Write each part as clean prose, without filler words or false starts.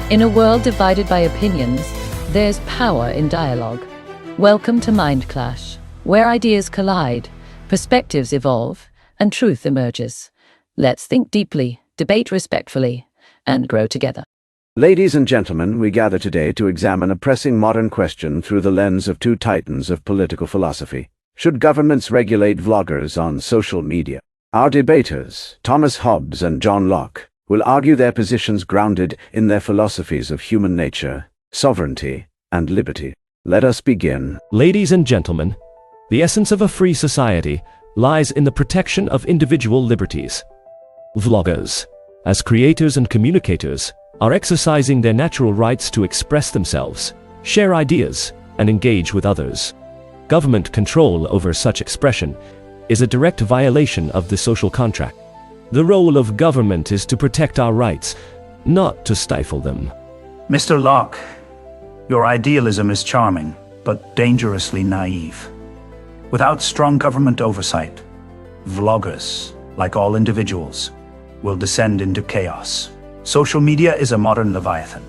In a world divided by opinions, there's power in dialogue. Welcome to Mind Clash, where ideas collide, perspectives evolve, and truth emerges. Let's think deeply, debate respectfully, and grow together. Ladies and gentlemen, we gather today to examine a pressing modern question through the lens of two titans of political philosophy. Should governments regulate vloggers on social media? Our debaters, Thomas Hobbes and John Locke, will argue their positions grounded in their philosophies of human nature, sovereignty, and liberty. Let us begin. Ladies and gentlemen, the essence of a free society lies in the protection of individual liberties. Vloggers, as creators and communicators, are exercising their natural rights to express themselves, share ideas, and engage with others. Government control over such expression is a direct violation of the social contract. The role of government is to protect our rights, not to stifle them. Mr. Locke, your idealism is charming, but dangerously naive. Without strong government oversight, vloggers, like all individuals, will descend into chaos. Social media is a modern leviathan,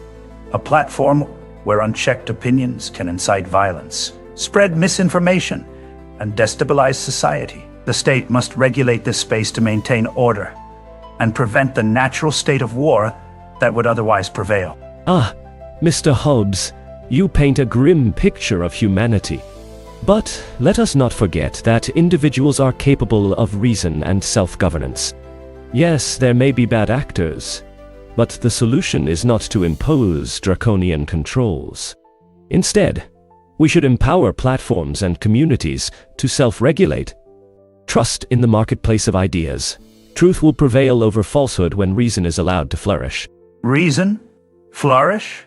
a platform where unchecked opinions can incite violence, spread misinformation, and destabilize society. The state must regulate this space to maintain order and prevent the natural state of war that would otherwise prevail. Ah, Mr. Hobbes, you paint a grim picture of humanity. But let us not forget that individuals are capable of reason and self-governance. Yes, there may be bad actors, but the solution is not to impose draconian controls. Instead, we should empower platforms and communities to self-regulate. Trust in the marketplace of ideas. Truth will prevail over falsehood when reason is allowed to flourish. Reason? Flourish?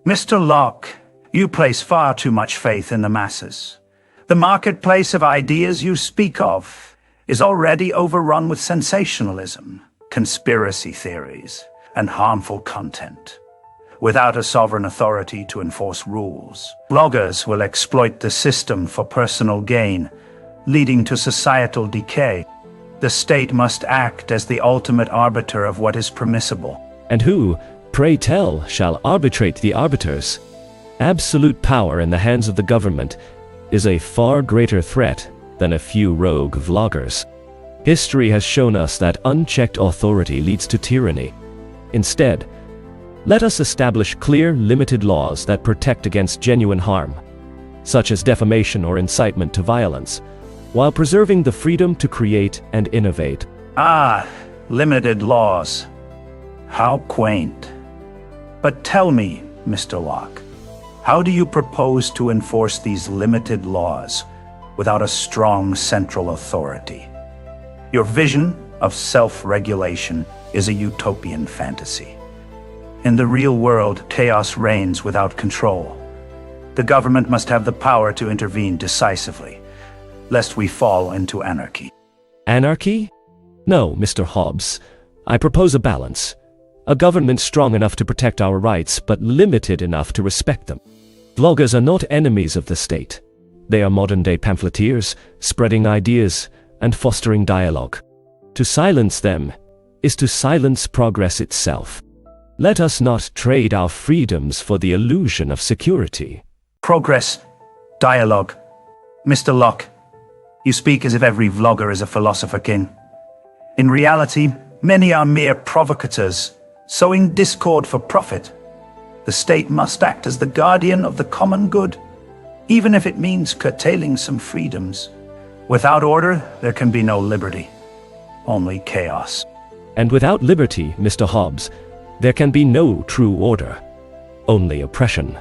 Mr. Locke, you place far too much faith in the masses. The marketplace of ideas you speak of is already overrun with sensationalism, conspiracy theories, and harmful content. Without a sovereign authority to enforce rules, bloggers will exploit the system for personal gain, leading to societal decay. The state must act as the ultimate arbiter of what is permissible. And who, pray tell, shall arbitrate the arbiters? Absolute power in the hands of the government is a far greater threat than a few rogue vloggers. History has shown us that unchecked authority leads to tyranny. Instead, let us establish clear, limited laws that protect against genuine harm, such as defamation or incitement to violence, while preserving the freedom to create and innovate. Ah, limited laws. How quaint. But tell me, Mr. Locke, how do you propose to enforce these limited laws without a strong central authority? Your vision of self-regulation is a utopian fantasy. In the real world, chaos reigns without control. The government must have the power to intervene decisively, lest we fall into anarchy. Anarchy? No, Mr. Hobbes. I propose a balance. A government strong enough to protect our rights, but limited enough to respect them. Vloggers are not enemies of the state. They are modern-day pamphleteers, spreading ideas and fostering dialogue. To silence them is to silence progress itself. Let us not trade our freedoms for the illusion of security. Progress, dialogue. Mr. Locke, you speak as if every vlogger is a philosopher king. In reality, many are mere provocateurs, sowing discord for profit. The state must act as the guardian of the common good, even if it means curtailing some freedoms. Without order, there can be no liberty, only chaos. And without liberty, Mr. Hobbes, there can be no true order, only oppression.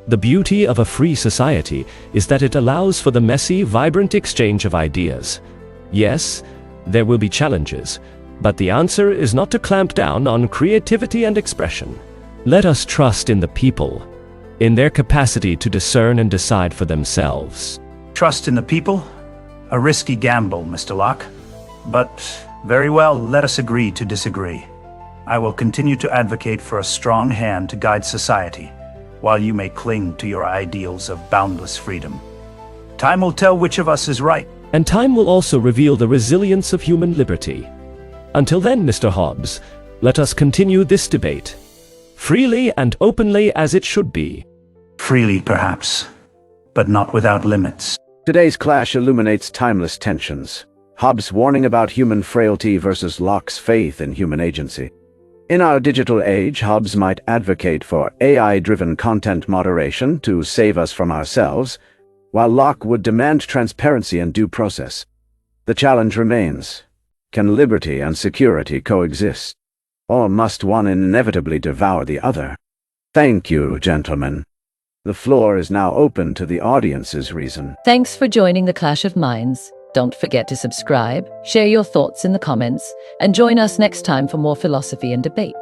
The beauty of a free society is that it allows for the messy, vibrant exchange of ideas. Yes, there will be challenges, but the answer is not to clamp down on creativity and expression. Let us trust in the people, in their capacity to discern and decide for themselves. Trust in the people? A risky gamble, Mr. Locke. But very well, let us agree to disagree. I will continue to advocate for a strong hand to guide society, while you may cling to your ideals of boundless freedom. Time will tell which of us is right. And time will also reveal the resilience of human liberty. Until then, Mr. Hobbes, let us continue this debate. freely and openly as it should be. Freely, perhaps, but not without limits. Today's clash illuminates timeless tensions. Hobbes' warning about human frailty versus Locke's faith in human agency. In our digital age, Hobbes might advocate for AI-driven content moderation to save us from ourselves, while Locke would demand transparency and due process. The challenge remains: can liberty and security coexist, or must one inevitably devour the other? Thank you, gentlemen. The floor is now open to the audience's reason. Thanks for joining the Clash of Minds. Don't forget to subscribe, share your thoughts in the comments, and join us next time for more philosophy and debate.